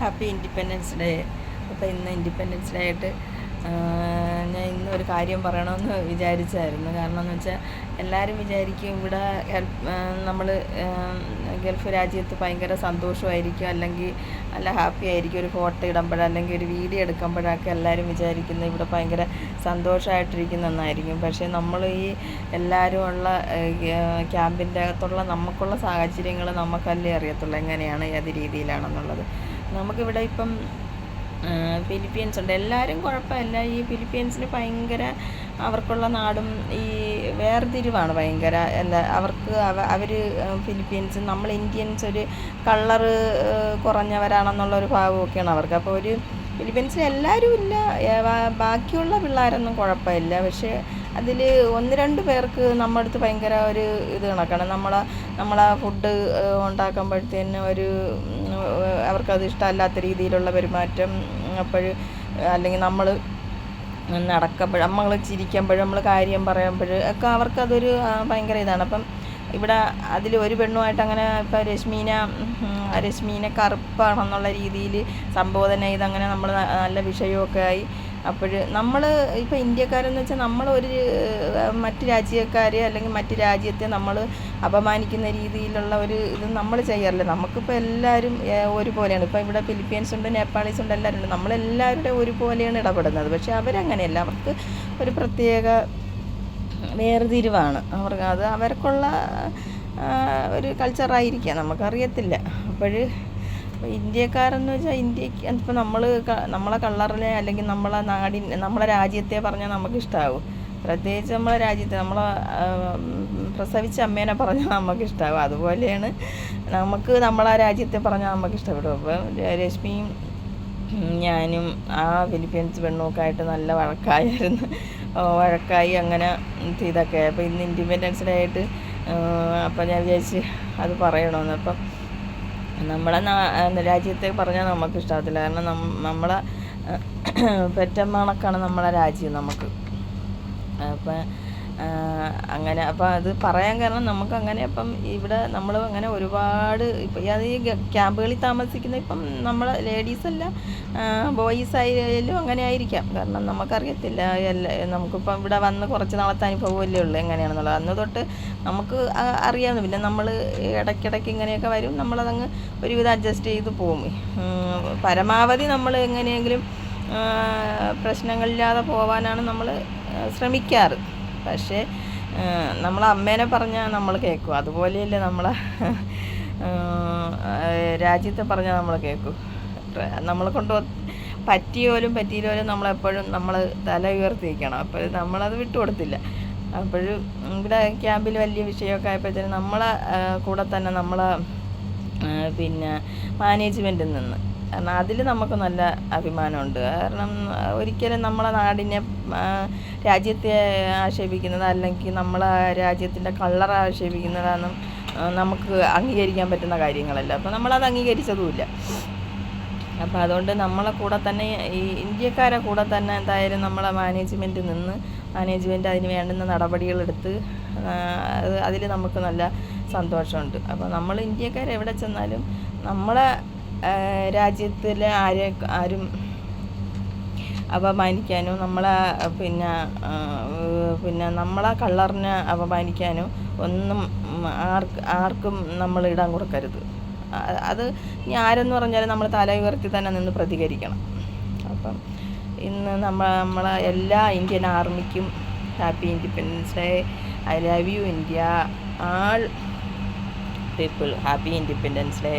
Happy independence day. അപ്പോൾ ഇന്ന് independence day ആയിട്ട് ഞാൻ ഇന്നൊരു കാര്യം പറയണമെന്ന് വിചാരിച്ചായിരുന്നു. കാരണം എന്ന് വെച്ചാൽ എല്ലാവരും വിചാരിക്കും ഇവിടെ നമ്മൾ ഗൾഫ് രാജ്യത്ത് ഭയങ്കര സന്തോഷമായിരിക്കും, അല്ലെങ്കിൽ നല്ല ഹാപ്പി ആയിരിക്കും. ഒരു ഫോട്ടോ ഇടുമ്പോഴോ അല്ലെങ്കിൽ ഒരു വീഡിയോ എടുക്കുമ്പോഴൊക്കെ എല്ലാവരും വിചാരിക്കുന്നത് ഇവിടെ ഭയങ്കര സന്തോഷമായിട്ടിരിക്കുന്നെന്നായിരിക്കും. പക്ഷേ നമ്മൾ ഈ എല്ലാവരും ഉള്ള ക്യാമ്പിൻ്റെ അകത്തുള്ള നമുക്കുള്ള സാഹചര്യങ്ങൾ നമുക്കല്ലേ അറിയത്തുള്ളൂ, എങ്ങനെയാണ് ഏത് രീതിയിലാണെന്നുള്ളത്. നമുക്കിവിടെ ഇപ്പം ഫിലിപ്പീൻസ് ഉണ്ട്. എല്ലാവരും കുഴപ്പമില്ല. ഈ ഫിലിപ്പീൻസിന് ഭയങ്കര അവർക്കുള്ള നാടും ഈ വേർതിരിവാണ് ഭയങ്കര. അവർക്ക് അവർ ഫിലിപ്പീൻസ്, നമ്മൾ ഇന്ത്യൻസ് ഒരു കളറ് കുറഞ്ഞവരാണെന്നുള്ളൊരു ഭാവമൊക്കെയാണ് അവർക്ക്. അപ്പോൾ ഒരു ഫിലിപ്പീൻസിൽ എല്ലാവരും ഇല്ല, ബാക്കിയുള്ള പിള്ളേരൊന്നും കുഴപ്പമില്ല. പക്ഷേ അതിൽ 1-2 പേർക്ക് നമ്മുടെ അടുത്ത് ഭയങ്കര ഒരു ഇത് കണക്കാണ്. നമ്മളെ ഫുഡ് ഉണ്ടാക്കുമ്പോഴത്തേന് അവർക്കത് ഇഷ്ടമല്ലാത്ത രീതിയിലുള്ള പെരുമാറ്റം. അല്ലെങ്കിൽ നമ്മൾ നടക്കുമ്പോഴും നമ്മൾ ചിരിക്കുമ്പോഴും നമ്മൾ കാര്യം പറയുമ്പോഴും ഒക്കെ അവർക്കതൊരു ഭയങ്കര ഇതാണ്. അപ്പം ഇവിടെ അതിൽ ഒരു പെണ്ണുമായിട്ട് അങ്ങനെ ഇപ്പം രശ്മീനെ കറുപ്പാണെന്നുള്ള രീതിയിൽ സംബോധന ചെയ്ത് അങ്ങനെ നമ്മൾ നല്ല വിഷയമൊക്കെ ആയി. അപ്പോൾ നമ്മൾ ഇപ്പോൾ ഇന്ത്യക്കാരെന്ന് വെച്ചാൽ നമ്മൾ മറ്റ് രാജ്യക്കാരെ അല്ലെങ്കിൽ മറ്റ് രാജ്യത്തെ നമ്മൾ അപമാനിക്കുന്ന രീതിയിലുള്ള ഒരു ഇത് നമ്മൾ ചെയ്യാറില്ല. നമുക്കിപ്പോൾ എല്ലാവരും ഒരുപോലെയാണ്. ഇപ്പോൾ ഇവിടെ ഫിലിപ്പീൻസ് ഉണ്ട്, നേപ്പാളീസ് ഉണ്ട്, എല്ലാവരും ഉണ്ട്. നമ്മളെല്ലാവരുടെ ഒരുപോലെയാണ് ഇടപെടുന്നത്. പക്ഷേ അവരങ്ങനെയല്ല, അവർക്ക് ഒരു പ്രത്യേക വേർതിരിവാണ്. അത് അവർക്കുള്ള ഒരു കൾച്ചറായിരിക്കാം, നമുക്കറിയത്തില്ല. ഇന്ത്യക്കാരെന്ന് വെച്ചാൽ ഇന്ത്യക്ക് ഇപ്പോൾ നമ്മളെ കളറിനെ അല്ലെങ്കിൽ നമ്മളെ രാജ്യത്തെ പറഞ്ഞാൽ നമുക്കിഷ്ടമാകും. പ്രത്യേകിച്ച് നമ്മളെ രാജ്യത്തെ പ്രസവിച്ച അമ്മേനെ പറഞ്ഞാൽ നമുക്കിഷ്ടമാകും. അതുപോലെയാണ് നമ്മളെ രാജ്യത്തെ പറഞ്ഞാൽ നമുക്കിഷ്ടപ്പെടും. അപ്പം രശ്മിയും ഞാനും ആ ഫിലിപ്പീൻസ് പെണ്ണുമൊക്കെ ആയിട്ട് നല്ല വഴക്കായി അങ്ങനെ ഇതൊക്കെ. അപ്പോൾ ഇന്ന് ഇൻഡിപെൻഡൻസ് ഡേ ആയിട്ട് അപ്പം ഞാൻ വിചാരിച്ച് അത് പറയണമെന്ന്. അപ്പം നമ്മളെ രാജ്യത്തെ പറഞ്ഞാൽ നമുക്ക് ഇഷ്ടമാകത്തില്ല. കാരണം നമ്മളെ പെറ്റമ്മ കണക്കാണ് നമ്മളെ രാജ്യം നമുക്ക്. അപ്പം അങ്ങനെ അപ്പം അത് പറയാൻ കാരണം നമുക്കങ്ങനെ അപ്പം ഇവിടെ നമ്മൾ അങ്ങനെ ഒരുപാട് ഇപ്പം അത് ഈ ക്യാമ്പുകളിൽ താമസിക്കുന്ന ഇപ്പം നമ്മൾ ലേഡീസല്ല ബോയ്സ് ആയാലും അങ്ങനെ ആയിരിക്കാം. കാരണം നമുക്കറിയത്തില്ല. നമുക്കിപ്പം ഇവിടെ വന്ന് കുറച്ച് നാളത്തെ അനുഭവമല്ലേ ഉള്ളൂ എങ്ങനെയാണെന്നുള്ളത്. അന്ന് തൊട്ട് നമുക്ക് അറിയാവുന്ന. പിന്നെ നമ്മൾ ഇടയ്ക്കിടയ്ക്ക് ഇങ്ങനെയൊക്കെ വരും, നമ്മളതങ്ങ് ഒരുവിധം അഡ്ജസ്റ്റ് ചെയ്ത് പോകും. പരമാവധി നമ്മൾ എങ്ങനെയെങ്കിലും പ്രശ്നങ്ങളില്ലാതെ പോകാനാണ് നമ്മൾ ശ്രമിക്കാറ്. പക്ഷേ നമ്മളെ അമ്മേനെ പറഞ്ഞാൽ നമ്മൾ കേൾക്കും. അതുപോലെയല്ലേ നമ്മളെ രാജ്യത്തെ പറഞ്ഞാൽ നമ്മൾ കേൾക്കും. നമ്മളെ കൊണ്ട് പറ്റിയോലും നമ്മളെപ്പോഴും നമ്മൾ തല ഉയർത്തിയിരിക്കണം. അപ്പോൾ നമ്മളത് വിട്ടുകൊടുത്തില്ല. അപ്പോഴും ഇവിടെ ക്യാമ്പിൽ വലിയ വിഷയമൊക്കെ ആയപ്പോഴത്തേനും നമ്മളെ കൂടെ തന്നെ പിന്നെ മാനേജ്മെൻറ്റിൽ നിന്ന്, കാരണം അതിൽ നമുക്ക് നല്ല അഭിമാനമുണ്ട്. കാരണം ഒരിക്കലും നമ്മളെ നാടിനെ രാജ്യത്തെ ആക്ഷേപിക്കുന്നത് അല്ലെങ്കിൽ നമ്മളെ രാജ്യത്തിൻ്റെ കളർ ആക്ഷേപിക്കുന്നതൊന്നും നമുക്ക് അംഗീകരിക്കാൻ പറ്റുന്ന കാര്യങ്ങളല്ല. അപ്പോൾ നമ്മളത് അംഗീകരിച്ചതുമില്ല. അപ്പോൾ അതുകൊണ്ട് നമ്മളെ കൂടെ തന്നെ ഈ ഇന്ത്യക്കാരെ കൂടെ തന്നെ എന്തായാലും നമ്മളെ മാനേജ്മെൻറ്റ് അതിന് വേണ്ടുന്ന നടപടികളെടുത്ത് അതിൽ നമുക്ക് നല്ല സന്തോഷമുണ്ട്. അപ്പോൾ നമ്മൾ ഇന്ത്യക്കാർ എവിടെ ചെന്നാലും നമ്മളെ രാജ്യത്തിലെ ആരും അപമാനിക്കാനോ പിന്നെ നമ്മളെ കളറിനെ അപമാനിക്കാനോ ഒന്നും ആർക്കും നമ്മൾ ഇടം കൊടുക്കരുത്. അത് ഇനി ആരെന്ന് പറഞ്ഞാലും നമ്മൾ തല ഉയർത്തി തന്നെ നിന്ന് പ്രതികരിക്കണം. അപ്പം ഇന്ന് നമ്മളെ എല്ലാ ഇന്ത്യൻ ആർമിക്കും happy independence day. I love you India. All people, happy independence day.